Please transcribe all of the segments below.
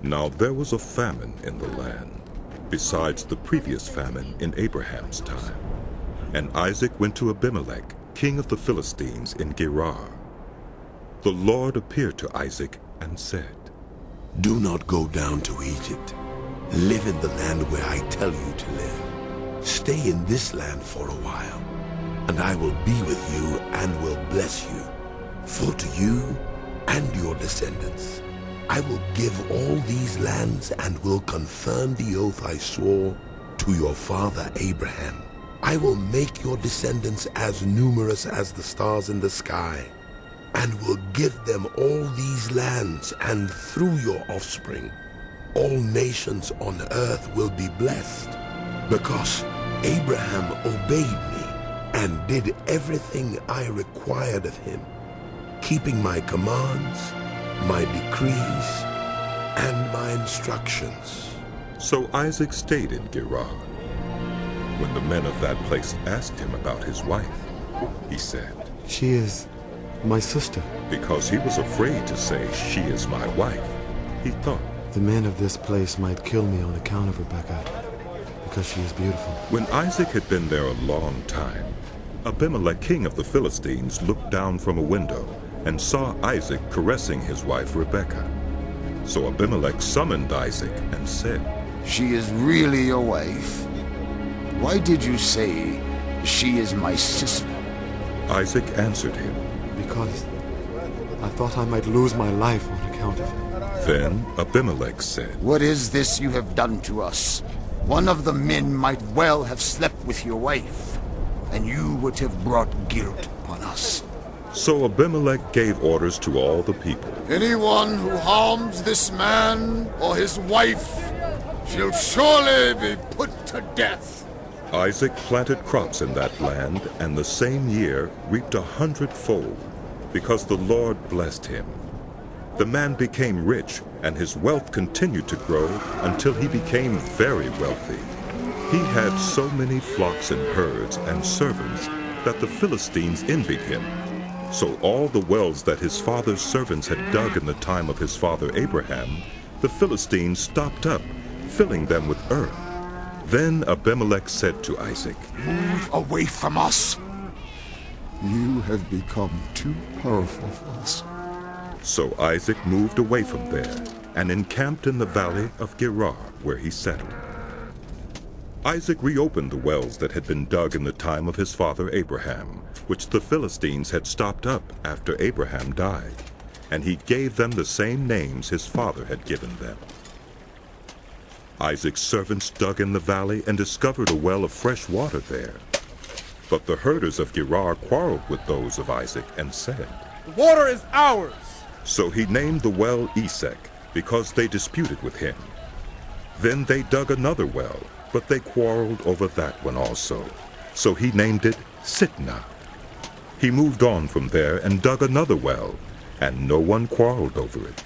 Now there was a famine in the land, besides the previous famine in Abraham's time. And Isaac went to Abimelech, king of the Philistines, in Gerar. The Lord appeared to Isaac and said, "Do not go down to Egypt. Live in the land where I tell you to live. Stay in this land for a while, and I will be with you and will bless you. For to you and your descendants I will give all these lands and will confirm the oath I swore to your father Abraham. I will make your descendants as numerous as the stars in the sky, and will give them all these lands, and through your offspring all nations on earth will be blessed, because Abraham obeyed me and did everything I required of him, keeping my commands, my decrees, and my instructions." So Isaac stayed in Gerar. When the men of that place asked him about his wife, he said, "She is my sister." Because he was afraid to say, "She is my wife," he thought, "The men of this place might kill me on account of Rebekah, because she is beautiful." When Isaac had been there a long time, Abimelech, king of the Philistines, looked down from a window and saw Isaac caressing his wife Rebekah. So Abimelech summoned Isaac and said, "She is really your wife? Why did you say, 'She is my sister'?" Isaac answered him, "Because I thought I might lose my life on account of her." Then Abimelech said, "What is this you have done to us? One of the men might well have slept with your wife, and you would have brought guilt upon us." So Abimelech gave orders to all the people, "Anyone who harms this man or his wife shall surely be put to death." Isaac planted crops in that land, and the same year reaped 100-fold, because the Lord blessed him. The man became rich, and his wealth continued to grow until he became very wealthy. He had so many flocks and herds and servants that the Philistines envied him. So all the wells that his father's servants had dug in the time of his father Abraham, the Philistines stopped up, filling them with earth. Then Abimelech said to Isaac, "Move away from us. You have become too powerful for us." So Isaac moved away from there and encamped in the valley of Gerar, where he settled. Isaac reopened the wells that had been dug in the time of his father Abraham, which the Philistines had stopped up after Abraham died, and he gave them the same names his father had given them. Isaac's servants dug in the valley and discovered a well of fresh water there. But the herders of Gerar quarreled with those of Isaac and said, "The water is ours." So he named the well Esek, because they disputed with him. Then they dug another well, but they quarreled over that one also. So he named it Sitnah. He moved on from there and dug another well, and no one quarreled over it.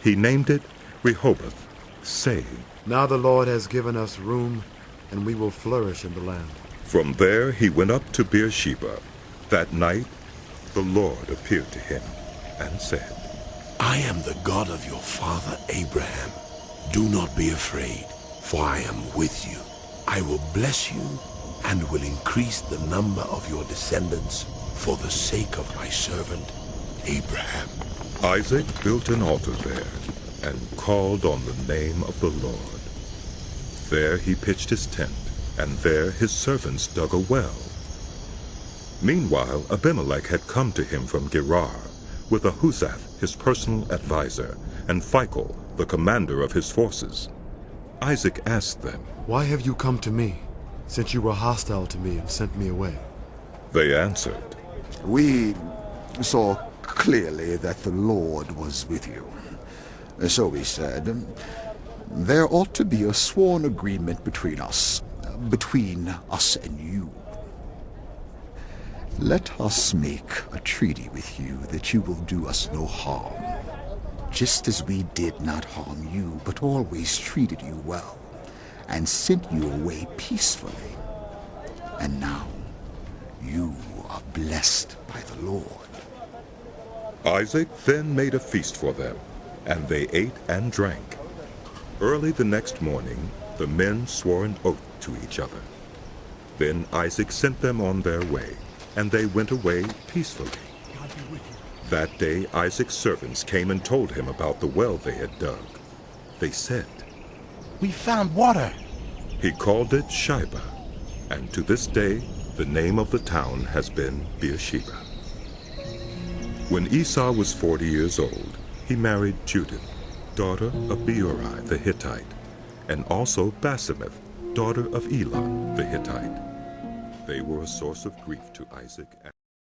He named it Rehoboth, saying, "Now the Lord has given us room, and we will flourish in the land." From there he went up to Beersheba. That night the Lord appeared to him and said, "I am the God of your father Abraham. Do not be afraid, for I am with you. I will bless you and will increase the number of your descendants for the sake of my servant Abraham." Isaac built an altar there and called on the name of the Lord. There he pitched his tent, and there his servants dug a well. Meanwhile Abimelech had come to him from Gerar, with Ahuzath his personal adviser, and Phicol the commander of his forces. Isaac asked them, "Why have you come to me, since you were hostile to me and sent me away?" They answered, "We saw clearly that the Lord was with you. So we said, there ought to be a sworn agreement between us and you. Let us make a treaty with you that you will do us no harm, just as we did not harm you, but always treated you well, and sent you away peacefully. And now you are blessed by the Lord." Isaac then made a feast for them, and they ate and drank. Early the next morning, the men swore an oath to each other. Then Isaac sent them on their way, and they went away peacefully. That day Isaac's servants came and told him about the well they had dug. They said, We found water. He called it Shibah, and to this day the name of the town has been Beersheba. When Esau was 40 years old, he married Judith, daughter of Beori the Hittite, and also Basemath, daughter of Elon the Hittite. They were a source of grief to Isaac.